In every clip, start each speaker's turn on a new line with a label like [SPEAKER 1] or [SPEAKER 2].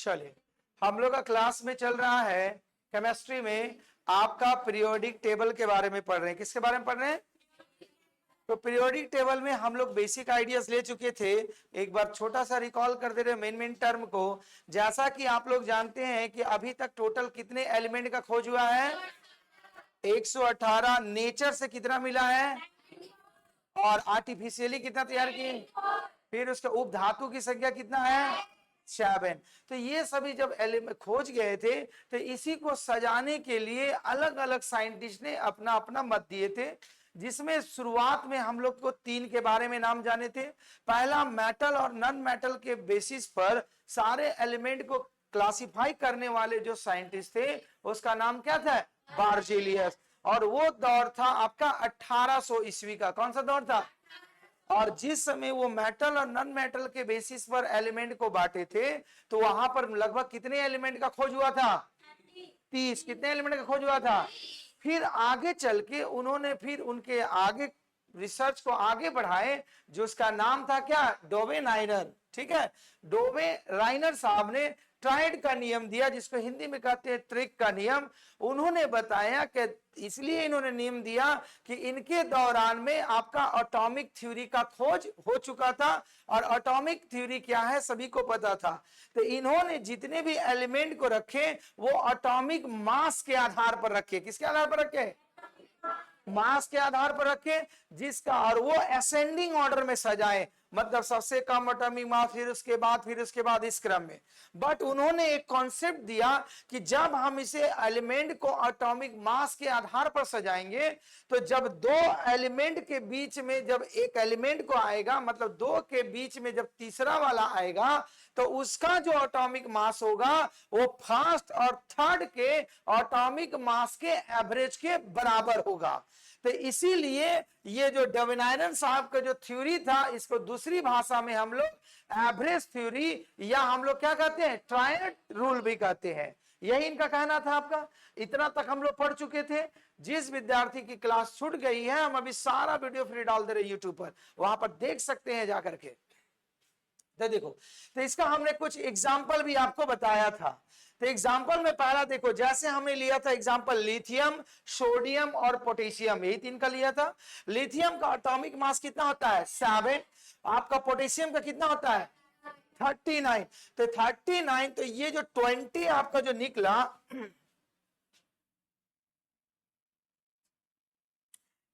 [SPEAKER 1] चलिए, हम लोग का क्लास में चल रहा है केमिस्ट्री में आपका पीरियोडिक टेबल के बारे में पढ़ रहे हैं। किसके बारे में पढ़ रहे हैं? तो पीरियोडिक टेबल में हम लोग बेसिक आइडियाज ले चुके थे। एक बार छोटा सा रिकॉल कर दे रहे मेन मेन टर्म को। जैसा कि आप लोग जानते हैं कि अभी तक टोटल कितने एलिमेंट का खोज हुआ है? 118। नेचर से कितना मिला है और आर्टिफिशियली कितना तैयार किए? फिर उसका उपधातु की संख्या कितना है? 7। तो ये सभी जब एलिमेंट खोज गए थे तो इसी को सजाने के लिए अलग अलग साइंटिस्ट ने अपना अपना मत दिए थे, जिसमें शुरुआत में हम लोग को 3 के बारे में नाम जाने थे। पहला, मेटल और नॉन मेटल के बेसिस पर सारे एलिमेंट को क्लासिफाई करने वाले जो साइंटिस्ट थे उसका नाम क्या था? बार्जेलियस। और वो दौर था आपका 1800 ईस्वी का। कौन सा दौर था? और जिस समय वो मेटल और नॉन मेटल के बेसिस पर एलिमेंट को बांटे थे तो वहां पर लगभग कितने एलिमेंट का खोज हुआ था? 30। कितने एलिमेंट का खोज हुआ था? फिर आगे चल के उन्होंने फिर उनके आगे रिसर्च को आगे बढ़ाए, जो उसका नाम था क्या? डोवे राइनर। ठीक है, डोवे राइनर साहब ने ट्राइड का नियम दिया, जिसको हिंदी में कहते हैं त्रिक का नियम। उन्होंने बताया कि इसलिए इन्होंने नियम दिया कि इनके दौरान में आपका एटॉमिक थ्योरी का खोज हो चुका था, और एटॉमिक थ्योरी क्या है सभी को पता था। तो इन्होंने जितने भी एलिमेंट को रखे वो एटॉमिक मास के आधार पर रखे। किसके आधार पर रखे? मास के आधार पर रखे, जिसका और वो असेंडिंग ऑर्डर में सजाए, मतलब सबसे कम एटॉमिक मास, फिर उसके बाद इस क्रम में। बट उन्होंने एक कॉन्सेप्ट दिया कि जब हम इसे एलिमेंट को एटॉमिक मास के आधार पर सजाएंगे तो जब दो एलिमेंट के बीच में जब एक एलिमेंट को आएगा, मतलब दो के बीच में जब तीसरा वाला आएगा तो उसका जो एटॉमिक मास होगा वो फर्स्ट और थर्ड के एटॉमिक मास के एवरेज के बराबर होगा। तो इसीलिए ये जो डोवेनाइरन साहब का जो थ्योरी था, इसको दूसरी भाषा में हम लोग एवरेज थ्योरी या हम लोग क्या कहते हैं? ट्रायड रूल भी कहते हैं। यही इनका कहना था। आपका इतना तक हम लोग पढ़ चुके थे। जिस विद्यार्थी की क्लास छूट गई है, हम अभी सारा वीडियो फ्री डाल दे रहे यूट्यूब पर, वहां पर देख सकते हैं जाकर के। तो देखो, तो इसका हमने कुछ एग्जाम्पल भी आपको बताया था। तो एग्जाम्पल में पहला देखो, जैसे हमने लिया था एग्जाम्पल लिथियम, सोडियम और पोटेशियम, यही 3 का लिया था। लिथियम का एटॉमिक मास कितना होता है? 7। आपका पोटेशियम का कितना होता है? 39। तो 39, तो ये जो 20 आपका जो निकला,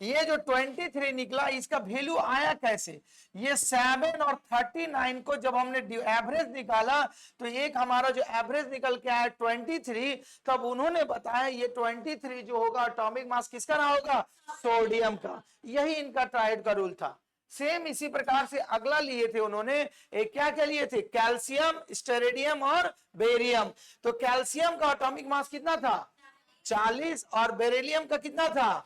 [SPEAKER 1] ये जो 23 निकला, इसका वैल्यू आया कैसे? ये 7 और 39 को जब हमने एवरेज निकाला तो एक हमारा जो एवरेज निकल के आया 23, तब उन्होंने बताया ये 23 जो होगा एटॉमिक मास किसका रहा होगा? सोडियम का। यही इनका ट्राइड का रूल था। सेम इसी प्रकार से अगला लिए थे उन्होंने, एक क्या क्या लिए थे? कैल्शियम, स्टेरिडियम और बेरियम। तो कैल्शियम का एटॉमिक मास कितना था? 40। और बेरिलियम का कितना था?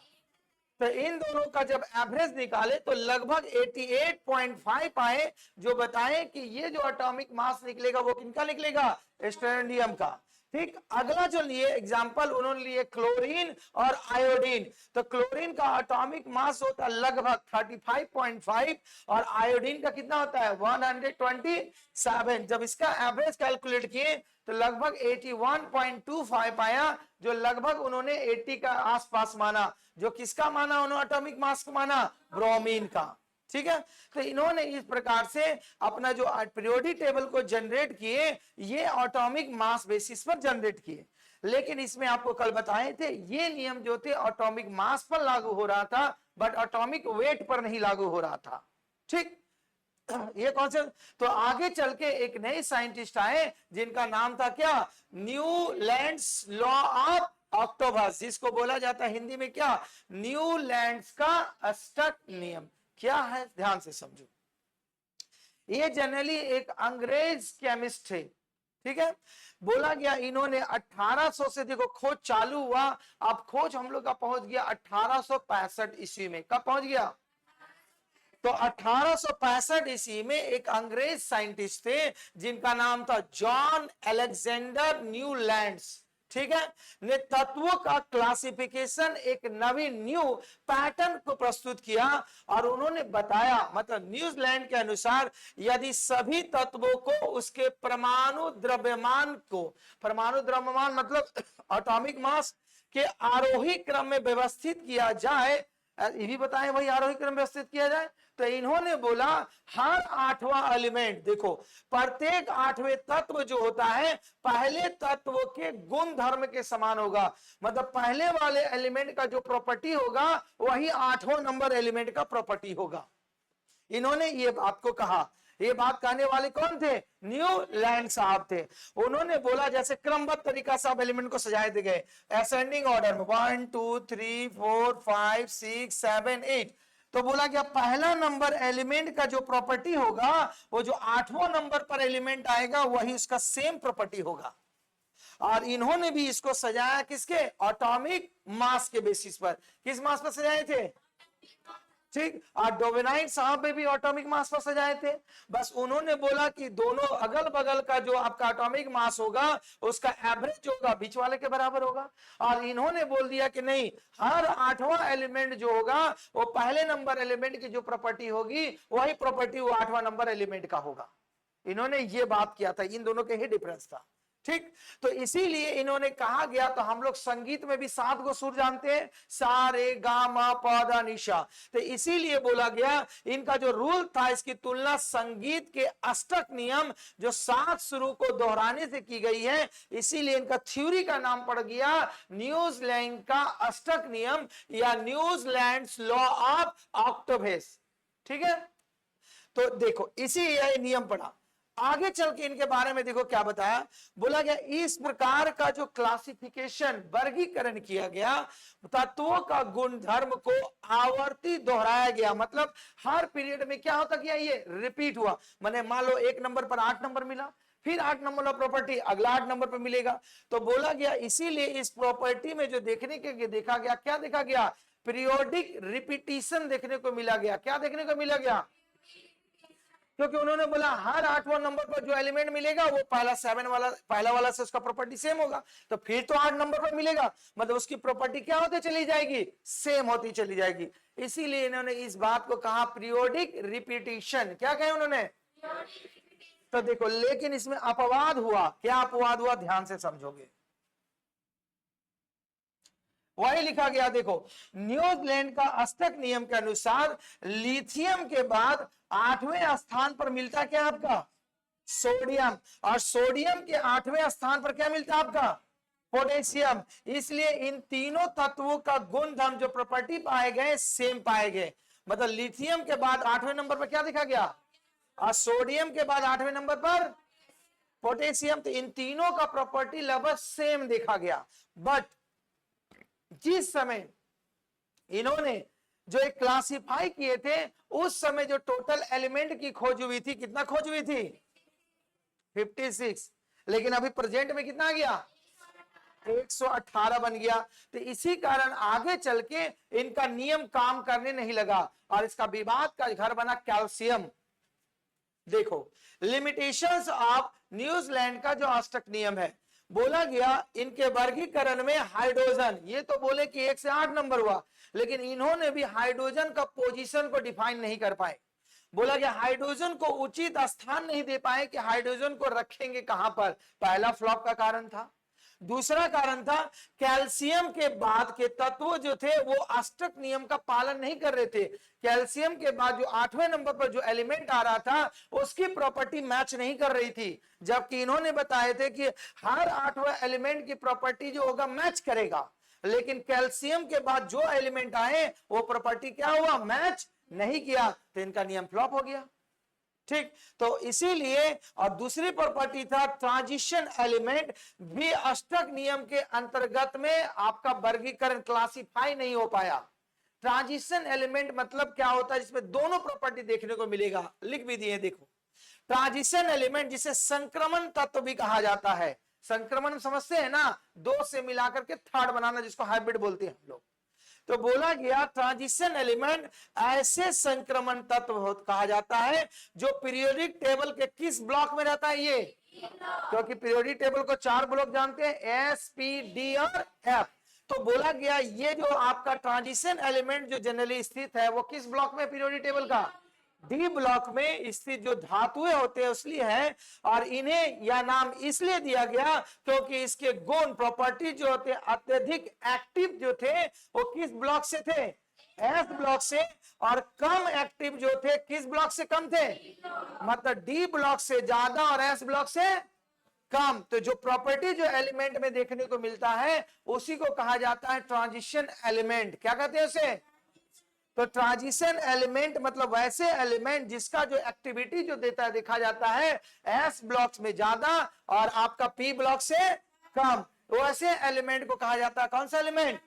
[SPEAKER 1] तो इन दोनों का जब एवरेज निकाले तो लगभग 88.5 आए, जो बताएं कि ये जो एटॉमिक मास निकलेगा वो किनका निकलेगा? स्टेरिडियम का। ठीक, अगला जो लिए एग्जांपल उन्होंने लिए क्लोरीन और आयोडीन। तो क्लोरीन का एटॉमिक मास होता है लगभग 35.5 और आयोडीन का कितना होता है? 127। जब इसका एवरेज कैलकुलेट किए तो लगभग 81.25 आया, जो लगभग उन्होंने 80 का आसपास माना। जो किसका माना उन्होंने एटॉमिक मास को माना? ब्रोमीन का। ठीक है, तो इन्होंने इस प्रकार से अपना जो पीरियोडिक टेबल को जनरेट किए, ये एटॉमिक मास बेसिस पर जनरेट किए। लेकिन इसमें आपको कल बताए थे ये नियम जो थे एटॉमिक मास पर लागू हो रहा था, बट एटॉमिक वेट पर नहीं लागू हो रहा था। ठीक, ये कौन से? तो आगे चल के एक नए साइंटिस्ट आए जिनका नाम था क्या? न्यूलैंड्स लॉ ऑफ ऑक्टोबस, जिसको बोला जाता है हिंदी में क्या? न्यूलैंड्स का अष्टक नियम। क्या है? ध्यान से समझो। ये जनरली एक अंग्रेज केमिस्ट थे। ठीक है, बोला गया इन्होंने 1800 से देखो खोज चालू हुआ, अब खोज हम लोग का पहुंच गया 1865 ईस्वी में। कब पहुंच गया? तो 1865 ईस्वी में एक अंग्रेज साइंटिस्ट थे जिनका नाम था जॉन अलेक्जेंडर न्यूलैंड्स। ठीक है, ने तत्वों का क्लासिफिकेशन एक नवीन न्यू पैटर्न को प्रस्तुत किया और उन्होंने बताया, मतलब न्यूजीलैंड के अनुसार यदि सभी तत्वों को उसके परमाणु द्रव्यमान को, परमाणु द्रव्यमान मतलब एटॉमिक मास के आरोही क्रम में व्यवस्थित किया जाए, ये भी बताएं भाई आरोही क्रम व्यवस्थित किया जाए, तो इन्होंने बोला हर आठवां एलिमेंट, देखो प्रत्येक आठवें तत्व जो होता है पहले तत्व के गुण धर्म के समान होगा, मतलब पहले वाले एलिमेंट का जो प्रॉपर्टी होगा वही आठवां नंबर एलिमेंट का प्रॉपर्टी होगा। इन्होंने ये बात को कहा, ये बात कहने वाले कौन थे? न्यूलैंड साहब थे। उन्होंने बोला जैसे क्रमबद्ध तरीका से आप एलिमेंट को सजाए दिए गए असेंडिंग ऑर्डर में 1 2 3 4 5 6 7 8, तो बोला कि पहला नंबर एलिमेंट का जो प्रॉपर्टी होगा वो जो आठवां नंबर पर एलिमेंट आएगा वही उसका सेम प्रॉपर्टी होगा। और इन्होंने भी इसको सजाया किसके? एटॉमिक मास के बेसिस पर। किस मास पर सजाए थे? ठीक, और डोवेनाइट साहब में भी एटॉमिक मास पर सजाए थे। बस उन्होंने बोला कि दोनों अगल बगल का जो आपका एटॉमिक मास होगा उसका एवरेज होगा बीच वाले के बराबर होगा। और इन्होंने बोल दिया कि नहीं, हर आठवां एलिमेंट जो होगा वो पहले नंबर एलिमेंट की जो प्रॉपर्टी होगी वही प्रॉपर्टी वो आठवां नंबर एलिमेंट का होगा। इन्होंने ये बात किया था, इन दोनों के ही डिफरेंस था। ठीक, तो इसीलिए इन्होंने कहा गया, तो हम लोग संगीत में भी 7 को सुर जानते हैं, सा रे गा मा पा धा नि सा, तो इसीलिए बोला गया इनका जो रूल था इसकी तुलना संगीत के अष्टक नियम जो 7 सुरों को दोहराने से की गई है, इसीलिए इनका थ्योरी का नाम पड़ गया न्यूजीलैंड का अष्टक नियम या न्यूजीलैंड्स लॉ ऑफ ऑक्टेव्स। ठीक है, तो देखो इसी यह नियम पढ़ा। आगे चल के इनके बारे में देखो क्या बताया, बोला गया इस प्रकार का जो क्लासिफिकेशन वर्गीकरण किया गया तत्वों का गुण धर्म को आवर्ती दोहराया गया, मतलब हर पीरियड में क्या होता गया, ये रिपीट हुआ। माने मान लो 1 नंबर पर 8 नंबर मिला, फिर 8 नंबर का प्रॉपर्टी अगला 8 नंबर पर मिलेगा। तो बोला गया इसीलिए इस प्रॉपर्टी में जो देखने के देखा गया, क्या देखा गया? पीरियोडिक रिपीटिशन देखने को मिला गया। क्या देखने को मिला गया? क्योंकि उन्होंने बोला हर 8वां नंबर पर जो एलिमेंट मिलेगा वो पहला वाला से उसका प्रॉपर्टी सेम होगा, तो फिर तो 8 नंबर पर मिलेगा, मतलब उसकी प्रॉपर्टी क्या होती चली जाएगी? सेम होती चली जाएगी। इसीलिए इन्होंने इस बात को कहा पीरियोडिक रिपीटिशन। क्या कहे उन्होंने? तो देखो, लेकिन इसमें अपवाद हुआ। क्या अपवाद हुआ? ध्यान से समझोगे। वही लिखा गया, देखो न्यूजीलैंड का अष्टक नियम के अनुसार लिथियम के बाद 8वें स्थान पर मिलता क्या आपका? सोडियम, और सोडियम के 8वें स्थान पर क्या मिलता आपका? पोटेशियम। इसलिए इन तीनों तत्वों का गुण धर्म जो प्रॉपर्टी पाए गए सेम पाए गए, मतलब लिथियम के बाद 8वें नंबर पर क्या देखा गया? और सोडियम के बाद 8वें नंबर पर पोटेशियम। तो इन तीनों का प्रॉपर्टी लगभग सेम देखा गया। बट जिस समय इन्होंने जो एक क्लासिफाई किए थे उस समय जो टोटल एलिमेंट की खोज हुई थी, कितना खोज हुई थी? 56। लेकिन अभी प्रेजेंट में कितना आ गया? 118 बन गया। तो इसी कारण आगे चल के इनका नियम काम करने नहीं लगा और इसका विवाद का घर बना कैल्शियम। देखो लिमिटेशंस ऑफ न्यूजीलैंड का जो अष्टक नियम है, बोला गया इनके वर्गीकरण में हाइड्रोजन, ये तो बोले कि 1 से 8 नंबर हुआ, लेकिन इन्होंने भी हाइड्रोजन का पोजीशन को डिफाइन नहीं कर पाए। बोला गया हाइड्रोजन को उचित स्थान नहीं दे पाए कि हाइड्रोजन को रखेंगे कहां पर। पहला फ्लॉप का कारण था। दूसरा कारण था कैल्शियम के बाद के तत्व जो थे वो अष्टक नियम का पालन नहीं कर रहे थे। कैल्शियम के बाद जो 8वें नंबर पर जो एलिमेंट आ रहा था उसकी प्रॉपर्टी मैच नहीं कर रही थी, जबकि इन्होंने बताए थे कि हर 8वां एलिमेंट की प्रॉपर्टी जो होगा मैच करेगा, लेकिन कैल्शियम के बाद जो एलिमेंट आए वो प्रॉपर्टी क्या हुआ? मैच नहीं किया, तो इनका नियम फ्लॉप हो गया। ठीक, तो इसीलिए, और दूसरी प्रॉपर्टी था ट्रांजिशन एलिमेंट भी अष्टक नियम के अंतर्गत में आपका वर्गीकरण क्लासिफाई नहीं हो पाया। ट्रांजिशन एलिमेंट मतलब क्या होता है? जिसमें दोनों प्रॉपर्टी देखने को मिलेगा, लिख भी दिए देखो। ट्रांजिशन एलिमेंट जिसे संक्रमण तत्व भी कहा जाता है। संक्रमण समझते हैं ना, 2 से मिलाकर के थर्ड बनाना, जिसको हाइब्रिड बोलते हैं हम लोग। तो बोला गया ट्रांजिशन एलिमेंट ऐसे संक्रमण तत्व कहा जाता है जो पीरियोडिक टेबल के किस ब्लॉक में रहता है? ये क्योंकि पीरियोडिक टेबल को 4 ब्लॉक जानते हैं, एस, पी, डी और एफ। तो बोला गया ये जो आपका ट्रांजिशन एलिमेंट जो जनरली स्थित है वो किस ब्लॉक में, पीरियोडिक टेबल का डी ब्लॉक में स्थित जो धातुएं होते हैं इसलिए है, और इन्हें यह नाम इसलिए दिया गया क्योंकि इसके गुण प्रॉपर्टी जो होते हैं अत्यधिक एक्टिव जो थे वो किस ब्लॉक से थे, एस ब्लॉक से, और कम एक्टिव जो थे किस ब्लॉक से कम थे, मतलब डी ब्लॉक से ज्यादा और एस ब्लॉक से कम। तो जो प्रॉपर्टी जो एलिमेंट में देखने को मिलता है उसी को कहा जाता है ट्रांजिशन एलिमेंट। क्या कहते हैं उसे, तो ट्रांजिशन एलिमेंट मतलब वैसे एलिमेंट जिसका जो एक्टिविटी जो देता है देखा जाता है एस ब्लॉक्स में ज्यादा और आपका पी ब्लॉक से कम, तो वैसे एलिमेंट को कहा जाता है कौन सा एलिमेंट।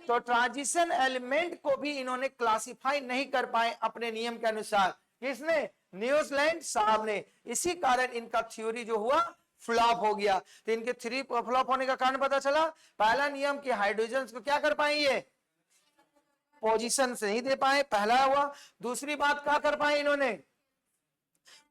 [SPEAKER 1] तो ट्रांजिशन एलिमेंट को भी इन्होंने क्लासिफाई नहीं कर पाए अपने नियम के अनुसार, किसने, न्यूजीलैंड साहब ने। इसी कारण इनका थ्योरी जो हुआ फ्लॉप हो गया। तो इनके थ्री फ्लॉप होने का कारण पता चला, पहला नियम कि हाइड्रोजन को क्या कर पाएंगे, पोजीशन से नहीं दे पाए, पहला हुआ। दूसरी बात क्या कर पाए इन्होंने,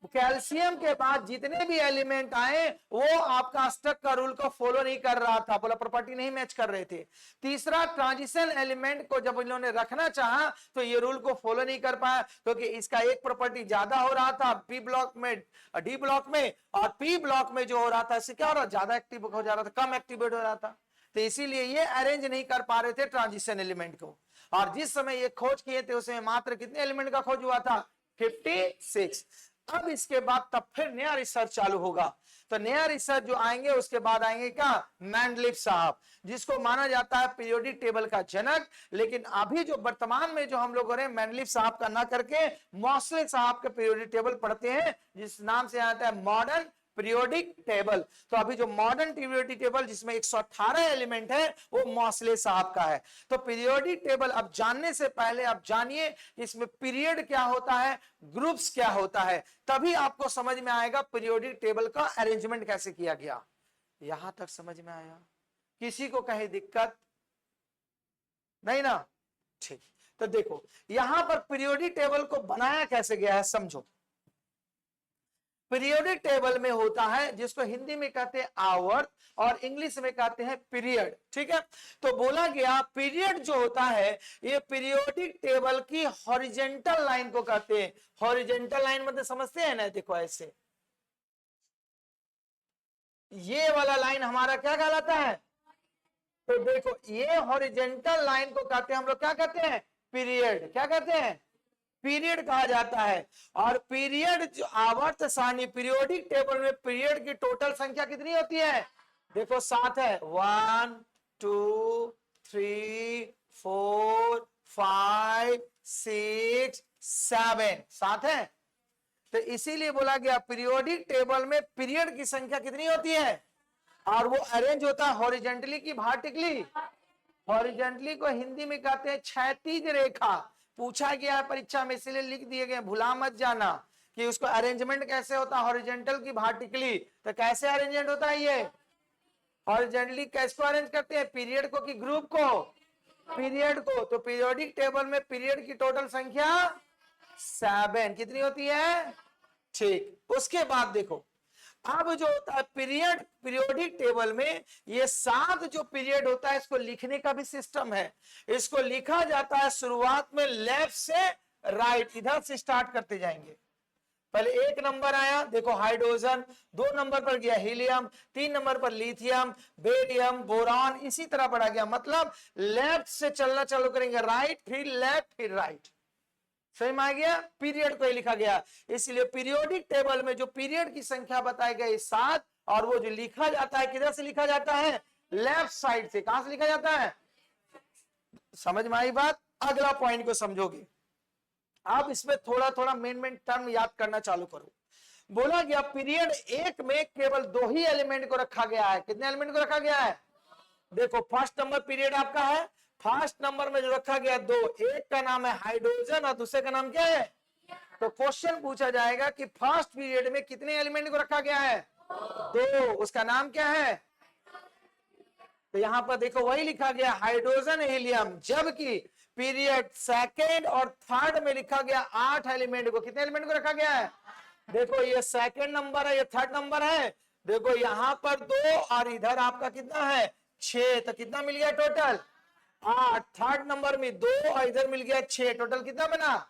[SPEAKER 1] कैल्शियम के बाद जितने भी एलिमेंट आए वो आपका अष्टक का रूल को फॉलो नहीं कर रहा था, बोला प्रॉपर्टी नहीं मैच कर रहे थे। तीसरा, ट्रांजिशन एलिमेंट को जब इन्होंने रखना चाहा तो ये रूल को फॉलो नहीं कर पाया क्योंकि इसका एक प्रॉपर्टी ज्यादा हो रहा था पी ब्लॉक में, डी ब्लॉक में, और पी ब्लॉक में जो हो रहा था इससे क्या हो रहा, ज्यादा एक्टिव हो जा रहा था, कम एक्टिवेट हो रहा था। तो इसीलिए ये अरेंज नहीं कर पा रहे थे ट्रांजिशन एलिमेंट को। और जिस समय ये खोज किए थे उसमें मात्र कितने एलिमेंट का खोज हुआ था, 56। अब इसके बाद तब फिर नया रिसर्च चालू होगा। तो नया रिसर्च जो आएंगे उसके बाद आएंगे क्या, मैंडलिफ साहब, जिसको माना जाता है पीरियोडिक टेबल का जनक। लेकिन अभी जो वर्तमान में जो हम लोग हो रहे हैं मैंडलिफ साहब का ना करके मॉसले साहब के पीरियोडिक टेबल पढ़ते हैं जिस नाम से आता है मॉडर्न पीरियोडिक टेबल। तो अभी जो मॉडर्न पीरियोडिक टेबल जिसमें 118 एलिमेंट है वो मॉसले साहब का है। तो पीरियोडिक टेबल अब जानने से पहले आप जानिए इसमें पीरियड क्या होता है, ग्रुप्स क्या होता है, तभी आपको समझ में आएगा पीरियोडिक टेबल का अरेंजमेंट कैसे किया गया। यहां तक समझ में आया, किसी को कहीं दिक्कत नहीं ना, ठीक। तो देखो यहां पर पीरियोडिक टेबल को बनाया कैसे गया है समझो। पीरियोडिक टेबल में होता है जिसको हिंदी में कहते हैं आवर्त और इंग्लिश में कहते हैं पीरियड, ठीक है। तो बोला गया पीरियड जो होता है ये पीरियोडिक टेबल की हॉरिजेंटल लाइन को कहते हैं। हॉरिजेंटल लाइन मतलब समझते हैं ना, देखो ऐसे ये वाला लाइन हमारा क्या कहलाता है, तो देखो ये हॉरिजेंटल लाइन को कहते हैं हम लोग क्या कहते हैं, पीरियड। क्या कहते हैं, पीरियड कहा जाता है। और पीरियड जो आवर्त सारणी पीरियोडिक टेबल में पीरियड की टोटल संख्या कितनी होती है, देखो 7 है, 1 2 3 4 5 6 7, 7 है। तो इसीलिए बोला गया पीरियोडिक टेबल में पीरियड की संख्या कितनी होती है, और वो अरेंज होता है हॉरिजेंटली की वर्टिकली। हॉरिजेंटली को हिंदी में कहते हैं क्षैतिज रेखा। पूछा गया है परीक्षा में इसलिए लिख दिए गए, भुला मत जाना कि उसको अरेंजमेंट कैसे होता है हॉरिजेंटल की वर्टिकली। तो कैसे अरेंजमेंट होता है ये, हॉरिजेंटली कैसे अरेंज करते हैं, पीरियड को कि ग्रुप को, पीरियड को। तो पीरियोडिक टेबल में पीरियड की टोटल संख्या 7 कितनी होती है, ठीक। उसके बाद देखो अब जो होता है पीरियड, पीरियोडिक टेबल में ये 7 जो पीरियड होता है इसको लिखने का भी सिस्टम है। इसको लिखा जाता है शुरुआत में लेफ्ट से राइट, इधर से स्टार्ट करते जाएंगे। पहले 1 नंबर आया, देखो हाइड्रोजन, 2 नंबर पर गया हीलियम, 3 नंबर पर लिथियम, बेरियम, बोरॉन, इसी तरह बढ़ा गया। मतलब लेफ्ट से चलना चालू करेंगे, राइट फिर लेफ्ट फिर राइट, सही में आ गया। पीरियड को ही लिखा गया, इसलिए पीरियोडिक टेबल में जो पीरियड की संख्या बताई गई 7, और वो जो लिखा जाता है किधर से लिखा जाता है, लेफ्ट साइड से। कहां से लिखा जाता है, समझ में आई बात। अगला पॉइंट को समझोगे, आप इसमें थोड़ा थोड़ा मेन टर्म याद करना चालू करो। बोला गया पीरियड 1 में केवल 2 ही एलिमेंट को रखा गया है। कितने एलिमेंट को रखा गया है, देखो फर्स्ट नंबर पीरियड आपका है, फर्स्ट नंबर में जो रखा गया 2, एक का नाम है हाइड्रोजन और दूसरे का नाम क्या है। तो क्वेश्चन पूछा जाएगा कि फर्स्ट पीरियड में कितने एलिमेंट को रखा गया है, 2, उसका नाम क्या है। तो यहां पर देखो वही लिखा गया हाइड्रोजन हीलियम, जबकि पीरियड सेकेंड और थर्ड में लिखा गया 8 एलिमेंट को। कितने एलिमेंट को रखा गया है, देखो ये सेकेंड नंबर है, ये थर्ड नंबर है, देखो यहाँ पर 2 और इधर आपका कितना है 6, तो कितना मिल गया टोटल 8। थर्ड नंबर में 2 और इधर मिल गया 6, टोटल कितना बना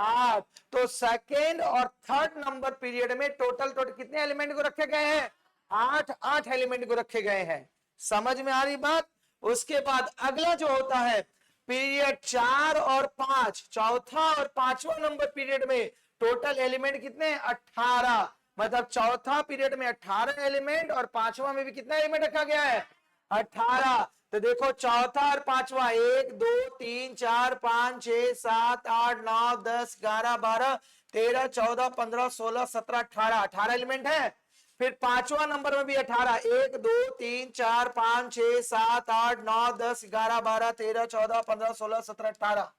[SPEAKER 1] 8। तो सेकेंड और थर्ड नंबर पीरियड में टोटल कितने एलिमेंट को रखे गए हैं 8 एलिमेंट को रखे गए हैं। समझ में आ रही बात। उसके बाद अगला जो होता है पीरियड 4 और 5, चौथा और पांचवा नंबर पीरियड में टोटल एलिमेंट कितने 18, मतलब चौथा पीरियड में 18 एलिमेंट और पांचवा में भी कितना एलिमेंट रखा गया है 18। तो देखो चौथा और पांचवा 1 2 3 4 5 6 7 8 9 10 11 12 13 14 15 16 17 18, 18 एलिमेंट है। फिर पांचवा नंबर में भी 18, 1 2 3 4 5 6 7 8 9 10 11 12 13 14 15 16 17 18।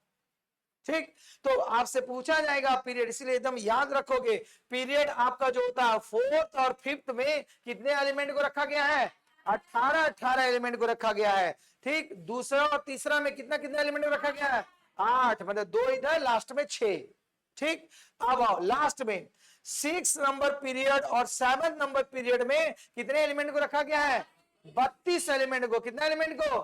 [SPEAKER 1] ठीक, तो आपसे पूछा जाएगा पीरियड, इसलिए एकदम याद रखोगे पीरियड आपका जो होता है फोर्थ और फिफ्थ में कितने एलिमेंट को रखा गया है 18 एलिमेंट को रखा गया है। ठीक, दूसरा और तीसरा में कितना कितना एलिमेंट को रखा गया है 8, मतलब 2 इधर, लास्ट में 6। ठीक, अब आओ लास्ट में 6 नंबर पीरियड और 7 नंबर पीरियड में कितने एलिमेंट को रखा गया है 32 एलिमेंट को। कितने एलिमेंट को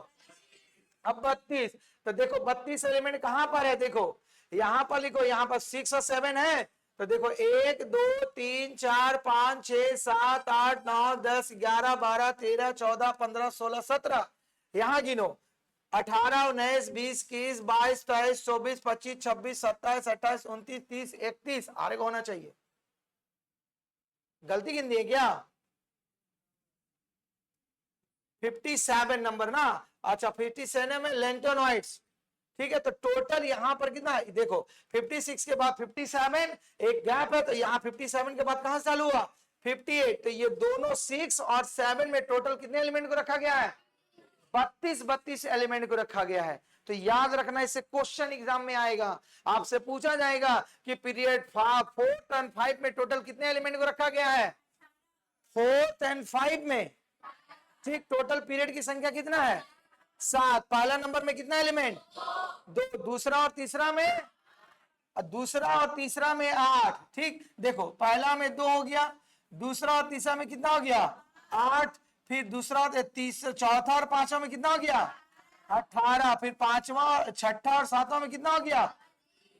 [SPEAKER 1] अब 32। तो देखो 32 एलिमेंट कहां पर है, देखो यहां पर लिखो, यहां पर 6 और 7 है। तो देखो 1 2 3 4 5 6 7 8 9 10 11 12 13 14 15 16 17, यहां गिनो 18 19 20 21 22 23 24 25 26 27 28 29 30 31, आगे होना चाहिए। गलती गिन दी है क्या 57 नंबर ना। अच्छा 57 में लेंटोनॉइड्स। ठीक है, तो टोटल यहां पर कितना देखो 56 के बाद 57, एक गैप है, तो यहाँ 57 के बाद कहां से चालू हुआ 58। तो ये दोनों 6 और 7 में टोटल कितने एलिमेंट को रखा गया है 32 एलिमेंट को रखा गया है। तो याद रखना, इससे क्वेश्चन एग्जाम में आएगा, आपसे पूछा जाएगा कि पीरियड 4 एंड 5 में टोटल कितने एलिमेंट को रखा गया है 4 एंड 5 में। ठीक, टोटल पीरियड की संख्या कितना है 7। पहला नंबर में कितना एलिमेंट 2, दूसरा और तीसरा में 8। ठीक, देखो पहला में 2 हो गया, दूसरा और तीसरा में कितना हो गया 8, फिर दूसरा और तीसरा चौथा और पांचवा में कितना हो गया 18, फिर पांचवा छठा और सातवां में कितना हो गया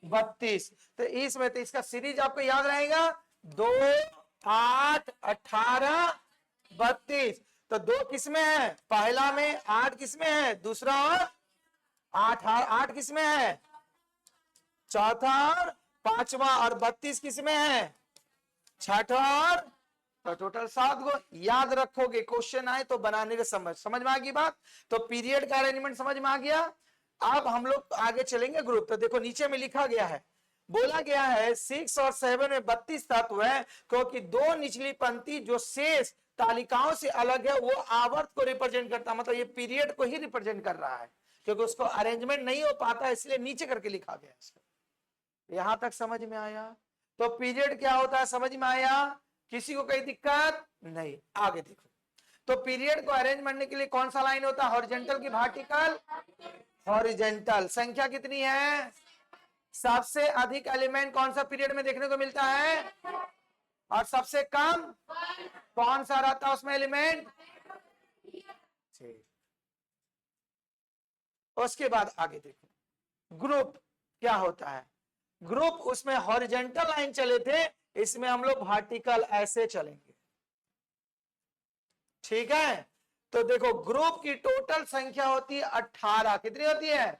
[SPEAKER 1] 32। तो इसमें तो इसका सीरीज आपको याद रहेगा 2 8 18 32। तो 2 किसमें है पहला में, 8 किसमें है दूसरा, और 8 किसमें है चौथा और पांचवा, और 32 किसमें है छठा और, तो टोटल 7 को याद रखोगे, क्वेश्चन आए तो बनाने के समझ में आ गई बात। तो पीरियड का अरेंजमेंट समझ में आ गया। अब हम लोग आगे चलेंगे ग्रुप। तो देखो नीचे में लिखा गया है, बोला गया है 6 और 7 में 32 तत्व है, क्योंकि 2 निचली पंक्ति जो शेष तालिकाओं से अलग है वो आवर्त को रिप्रेजेंट करता है, मतलब ये पीरियड को ही रिप्रेजेंट कर रहा है, क्योंकि उसको अरेंजमेंट नहीं हो पाता, इसलिए नीचे करके लिखा गया इसको। यहां तक समझ में आया। तो पीरियड क्या होता है समझ में आया, किसी को कोई दिक्कत नहीं। आगे देखो, तो पीरियड को अरेंज करने के लिए कौन सा लाइन होता है, हॉरिजॉन्टल की वर्टिकल, हॉरिजॉन्टल। संख्या कितनी है, सबसे अधिक एलिमेंट कौन सा पीरियड में देखने को मिलता है, और सबसे कम कौन सा रहता है उसमें एलिमेंट। उसके बाद आगे देखो, ग्रुप क्या होता है। ग्रुप, उसमें हॉरिजॉन्टल लाइन चले थे, इसमें हम लोग वर्टिकल ऐसे चलेंगे। ठीक है, तो देखो ग्रुप की टोटल संख्या होती है 18। कितनी होती है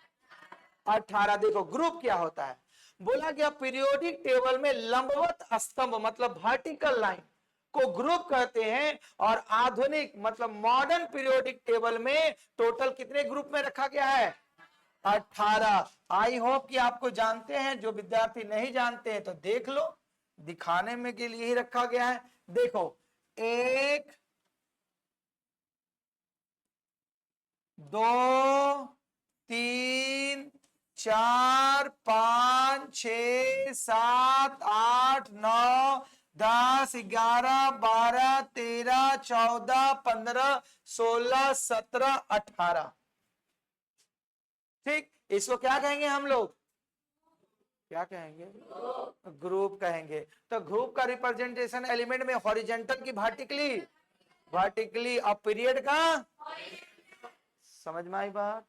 [SPEAKER 1] 18। देखो ग्रुप क्या होता है, बोला गया पीरियोडिक टेबल में लंबवत स्तंभ मतलब वर्टिकल लाइन को ग्रुप कहते हैं, और आधुनिक मतलब मॉडर्न पीरियोडिक टेबल में टोटल कितने ग्रुप में रखा गया है 18। आई होप कि आपको जानते हैं, जो विद्यार्थी नहीं जानते हैं तो देख लो, दिखाने में के लिए ही रखा गया है। देखो 1 2 3 4 5 6 7 8 9 10 11 12 13 14 15 16 17 18। ठीक, इसको क्या कहेंगे हम लोग क्या कहेंगे? ग्रुप कहेंगे। तो ग्रुप का रिप्रेजेंटेशन एलिमेंट में हॉरिजेंटल की वर्टिकली, वर्टिकली, और पीरियड का, समझ में आई बात?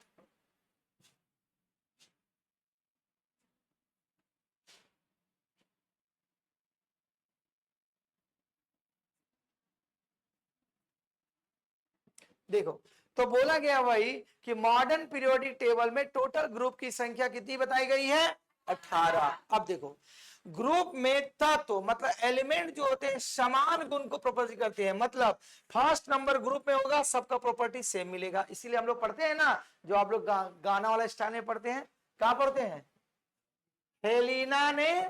[SPEAKER 1] देखो, तो बोला गया वही कि मॉडर्न पीरियोडिक टेबल में टोटल ग्रुप की संख्या कितनी बताई गई है? 18। अब देखो, ग्रुप में तत्व मतलब एलिमेंट जो होते हैं समान गुण को प्रॉपर्टी करते हैं, मतलब फर्स्ट नंबर ग्रुप में होगा सबका प्रॉपर्टी सेम मिलेगा। इसीलिए हम लोग पढ़ते हैं ना, जो आप लोग गाना वाला स्टाइल में पढ़ते हैं, कहां पढ़ते हैं? हेलिना ने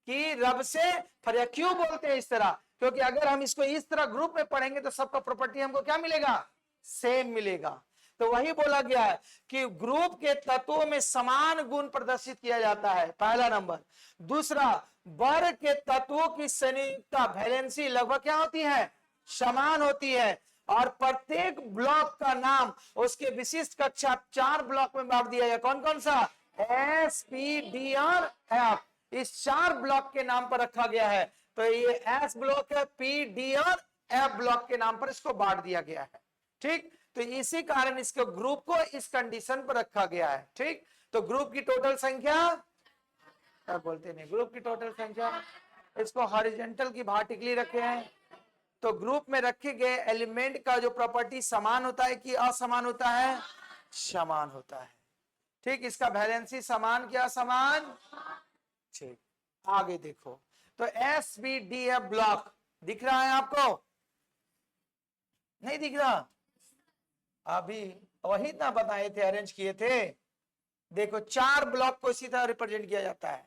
[SPEAKER 1] कि रब से फरिया। क्यों बोलते हैं इस तरह? क्योंकि अगर हम इसको इस तरह ग्रुप में पढ़ेंगे तो सबका प्रॉपर्टी हमको क्या मिलेगा? सेम मिलेगा। तो वही बोला गया है कि ग्रुप के तत्वों में समान गुण प्रदर्शित किया जाता है, पहला नंबर। दूसरा, वर्ग के तत्वों की संयुक्ता वैलेंसी लगभग क्या होती है? समान होती है। और प्रत्येक ब्लॉक का नाम उसके विशिष्ट कक्षा 4 ब्लॉक में बांट दिया गया। कौन कौन सा? एस, पी, डी और एफ। इस 4 ब्लॉक के नाम पर रखा गया है। तो ये एस ब्लॉक है, पी, डी और एफ ब्लॉक के नाम पर इसको बांट दिया गया है। ठीक, तो इसी कारण इसके ग्रुप को इस कंडीशन पर रखा गया है। ठीक, तो ग्रुप की टोटल संख्या, क्या बोलते नहीं, ग्रुप की टोटल संख्या, इसको हॉरिजॉन्टल की वर्टिकली रखे हैं। तो ग्रुप में रखे गए एलिमेंट का जो प्रॉपर्टी समान होता है कि असमान होता है? समान होता है। ठीक, इसका वैलेंसी समान क्या समान? ठीक, आगे देखो, तो S, B, D, F block दिख रहा है आपको? नहीं दिख रहा? अभी वही ना बताए थे, अरेंज किए थे। देखो, 4 ब्लॉक को इसी तरह रिप्रेजेंट किया जाता है।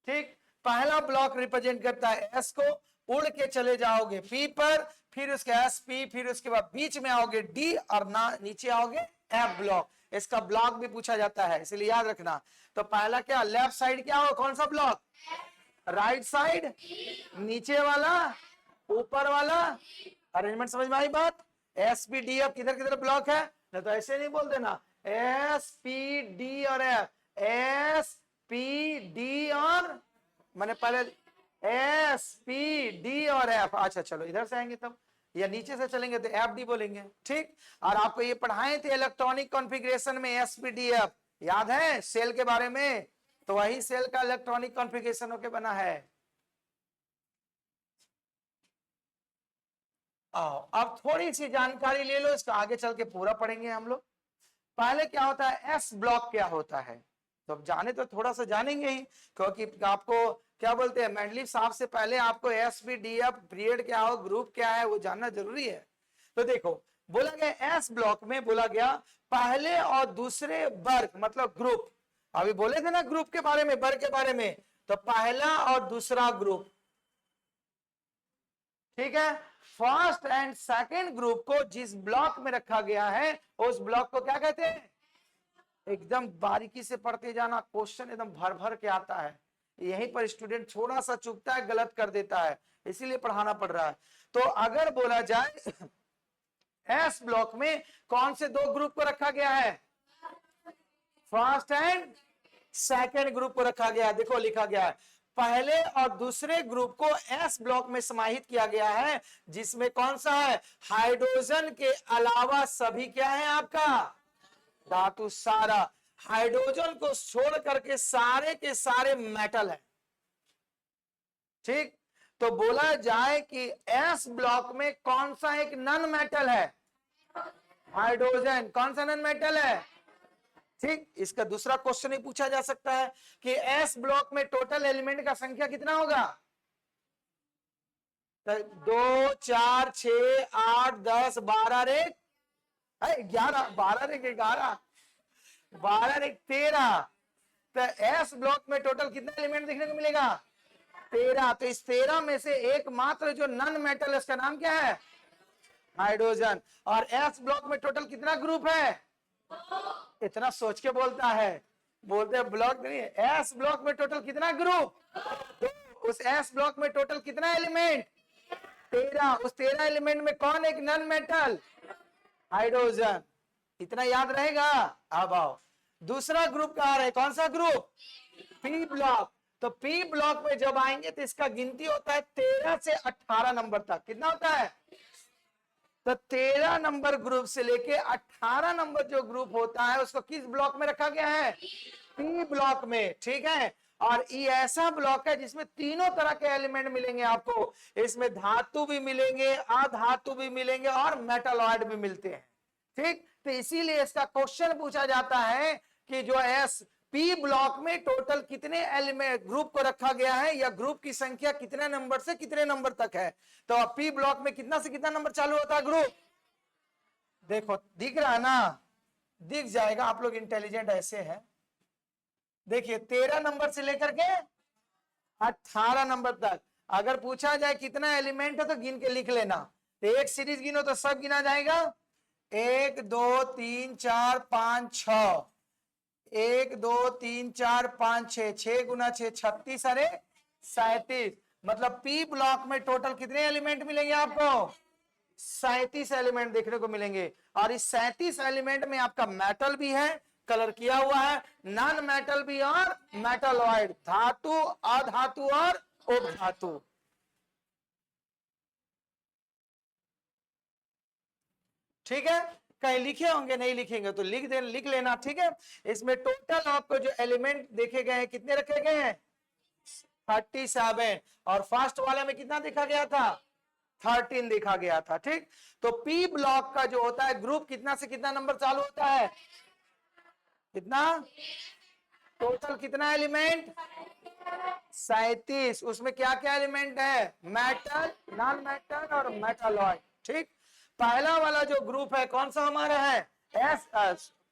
[SPEAKER 1] ठीक, पहला ब्लॉक रिप्रेजेंट करता है एस को, उड़ के चले जाओगे पी पर, फिर उसके एस पी, फिर उसके बाद बीच में आओगे डी और ना नीचे आओगे एफ ब्लॉक। इसका ब्लॉक भी पूछा जाता है, इसलिए याद रखना। तो पहला क्या, लेफ्ट साइड क्या हो, कौन सा ब्लॉक? राइट साइड, नीचे वाला, ऊपर वाला। अरेंजमेंट समझ में आई बात? एस पी डी एफ किधर किधर ब्लॉक है ना, तो ऐसे नहीं बोल देना एस पी डी और एफ, एस पी डी और, मैंने पहले एस पी डी और एफ। अच्छा चलो, इधर से आएंगे तब, या नीचे से चलेंगे तो एफ डी बोलेंगे। ठीक, और आपको ये पढ़ाए थे इलेक्ट्रॉनिक कॉन्फ़िगरेशन में एस पी डी एफ, याद है सेल के बारे में? तो वही सेल का इलेक्ट्रॉनिक कॉन्फ़िगरेशन होके बना है। आओ, अब थोड़ी सी जानकारी ले लो, इसका आगे चल के पूरा पढ़ेंगे हम लोग। पहले क्या होता है, एस ब्लॉक क्या होता है? तो अब जाने तो थोड़ा सा जानेंगे ही, क्योंकि आपको क्या बोलते हैं, मैंडलीव साहब से पहले आपको S B D F period क्या हो, ग्रुप क्या है, वो जानना जरूरी है। तो देखो, बोला गया एस ब्लॉक में बोला गया पहले और दूसरे वर्ग मतलब ग्रुप। अभी बोले थे ना ग्रुप के बारे में, वर्ग के बारे में, तो पहला और दूसरा ग्रुप। ठीक है, फर्स्ट एंड सेकंड ग्रुप को जिस ब्लॉक में रखा गया है उस ब्लॉक को क्या कहते हैं? एकदम बारीकी से पढ़ते जाना, क्वेश्चन एकदम भर भर के आता है। यहीं पर स्टूडेंट थोड़ा सा चूकता है, गलत कर देता है, इसीलिए पढ़ाना पड़ रहा है। तो अगर बोला जाए एस ब्लॉक में कौन से 2 ग्रुप को रखा गया है? फर्स्ट एंड सेकंड ग्रुप को रखा गया है। देखो लिखा गया है पहले और दूसरे ग्रुप को एस ब्लॉक में समाहित किया गया है, जिसमें कौन सा है? हाइड्रोजन के अलावा सभी क्या है आपका? धातु। सारा हाइड्रोजन को छोड़ करके सारे के सारे मेटल है। ठीक, तो बोला जाए कि एस ब्लॉक में कौन सा एक नॉन मेटल है? हाइड्रोजन। कौन सा नॉन मेटल है? ठीक, इसका दूसरा क्वेश्चन ही पूछा जा सकता है कि एस ब्लॉक में टोटल एलिमेंट का संख्या कितना होगा? 2, 4, 6, 8, 10, 12 रे 11, 12 रे 11, 12 रे 13। तो एस ब्लॉक में टोटल कितना एलिमेंट देखने को मिलेगा? 13। तो इस 13 में से एकमात्र जो नॉन मेटल है उसका नाम क्या है? हाइड्रोजन। और एस ब्लॉक में टोटल कितना ग्रुप है? इतना सोच के बोलता है, बोलते हैं ब्लॉक नहीं है। एस ब्लॉक में टोटल कितना ग्रुप? 2। उस एस ब्लॉक में टोटल कितना एलिमेंट? 13। उस 13 एलिमेंट में कौन एक नॉन मेटल? हाइड्रोजन। इतना याद रहेगा। अब आओ दूसरा ग्रुप कहा रहे, कौन सा ग्रुप? P block. तो पी ब्लॉक में जब आएंगे तो इसका गिनती होता है 13 से 18 नंबर तक। कितना होता है? तो 13 नंबर ग्रुप से लेके 18 नंबर जो ग्रुप होता है उसको किस ब्लॉक में रखा गया है? पी ब्लॉक में। ठीक है, और ये ऐसा ब्लॉक है जिसमें तीनों तरह के एलिमेंट मिलेंगे आपको। इसमें धातु भी मिलेंगे, अधातु भी मिलेंगे और मेटालॉइड भी मिलते हैं। ठीक, तो इसीलिए इसका क्वेश्चन पूछा जाता है कि जो एस पी ब्लॉक में टोटल कितने एलिमेंट ग्रुप को रखा गया है, या ग्रुप की संख्या कितने नंबर से कितने नंबर तक है। तो पी ब्लॉक में कितना से कितना नंबर चालू होता है ग्रुप? देखो दिख रहा है ना, दिख जाएगा, आप लोग इंटेलिजेंट ऐसे हैं। देखिए 13 नंबर से लेकर के 18 नंबर तक अगर पूछा जाए कितना एलिमेंट है तो गिन के लिख लेना। तो एक सीरीज गिनो तो सब गिना जाएगा। 1 2 3 4 5 6, 1 2 3 4 5 6, 6 गुना 6 36, अरे 37। मतलब पी ब्लॉक में टोटल कितने एलिमेंट मिलेंगे आपको? 37 एलिमेंट देखने को मिलेंगे। और इस 37 एलिमेंट में आपका मेटल भी है, कलर किया हुआ है, नॉन मेटल भी और मेटालॉइड, धातु, अधातु और उपधातु। ठीक है, कहीं लिखे होंगे, नहीं लिखेंगे तो लिख लेना। ठीक है, इसमें टोटल आपको जो एलिमेंट देखे गए हैं कितने रखे गए हैं? 37। और फर्स्ट वाले में कितना देखा गया था? 13 देखा गया था। ठीक, तो पी ब्लॉक का जो होता है ग्रुप कितना से कितना नंबर चालू होता है? कितना? टोटल कितना एलिमेंट? 37। उसमें क्या क्या एलिमेंट है? मेटल, नॉन मेटल और मेटालॉइड। ठीक, पहला वाला जो ग्रुप है कौन सा हमारा है? S,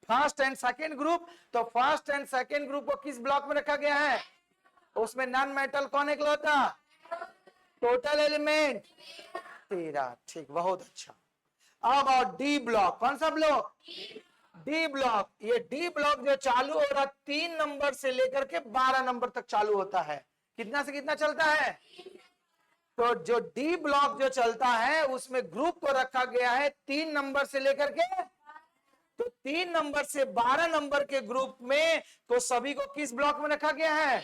[SPEAKER 1] first and second group. तो फर्स्ट एंड सेकेंड ग्रुप को किस ब्लॉक में रखा गया है? उसमें नॉन मेटल कौन इकलौता? Total element 13। ठीक, बहुत अच्छा। अब और डी ब्लॉक, कौन सा ब्लॉक? D block. ये डी ब्लॉक जो चालू हो रहा 3 नंबर से लेकर के 12 नंबर तक चालू होता है। कितना से कितना चलता है? तो जो डी ब्लॉक जो चलता है उसमें ग्रुप को रखा गया है 3 नंबर से लेकर के, तो 3 नंबर से 12 नंबर के ग्रुप में तो सभी को किस ब्लॉक में रखा गया है?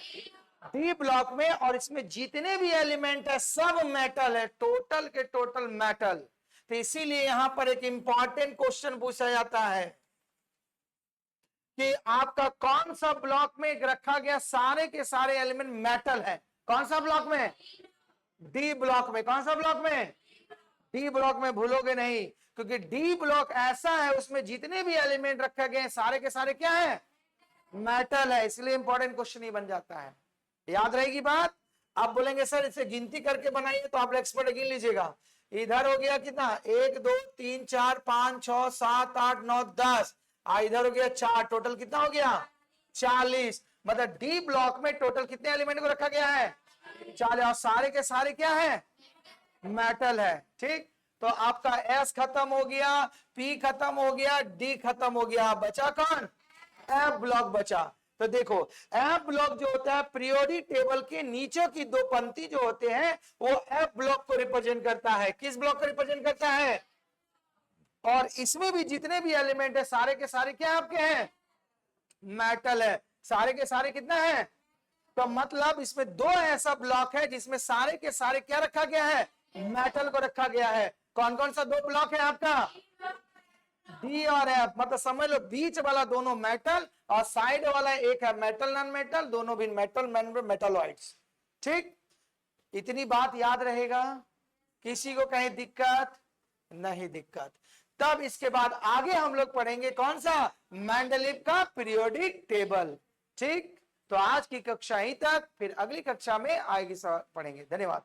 [SPEAKER 1] डी ब्लॉक में। और इसमें जितने भी एलिमेंट है सब मेटल है, टोटल के टोटल मेटल। तो इसीलिए यहां पर एक इंपॉर्टेंट क्वेश्चन पूछा जाता है कि आपका कौन सा ब्लॉक में रखा गया सारे के सारे एलिमेंट मेटल है? कौन सा ब्लॉक में? डी ब्लॉक में। कौन सा ब्लॉक में? डी ब्लॉक में। भूलोगे नहीं, क्योंकि डी ब्लॉक ऐसा है उसमें जितने भी एलिमेंट रखे गए सारे के सारे क्या है? मेटल है। इसलिए इंपॉर्टेंट क्वेश्चन ही बन जाता है। याद रहेगी बात? आप बोलेंगे सर इसे गिनती करके बनाइए, तो आप एक्सपर्ट गिन लीजिएगा। इधर हो गया कितना? 1 2 3 4 5 6 7 8 9 10, इधर हो गया 4, टोटल कितना हो गया? 40। मतलब डी ब्लॉक में टोटल कितने एलिमेंट को रखा गया है? 40। और सारे के सारे क्या है? मेटल है। ठीक, तो आपका एस खत्म हो गया, पी खत्म हो गया, डी खत्म हो गया, बचा कौन? एफ ब्लॉक बचा। तो देखो एफ ब्लॉक जो होता है पीरियोडिक टेबल के नीचे की 2 पंक्ति जो होते हैं वो एफ ब्लॉक को रिप्रेजेंट करता है। किस ब्लॉक को रिप्रेजेंट करता है? और इसमें भी जितने भी एलिमेंट है सारे के सारे क्या आपके हैं? मेटल है। सारे के सारे कितना है? तो मतलब इसमें 2 ऐसा ब्लॉक है जिसमें सारे के सारे क्या रखा गया है? मेटल को रखा गया है। कौन कौन सा 2 ब्लॉक है आपका? डी और एफ। मतलब समझ लो बीच वाला दोनों मेटल और साइड वाला एक है मेटल नॉन मेटल, दोनों भी मेटल मेटालॉइड्स। ठीक, इतनी बात याद रहेगा। किसी को कहीं दिक्कत नहीं? दिक्कत। तब इसके बाद आगे हम लोग पढ़ेंगे कौन सा? मेंडलीव का पीरियोडिक टेबल। ठीक, तो आज की कक्षा ही तक, फिर अगली कक्षा में आगे पढ़ेंगे। धन्यवाद।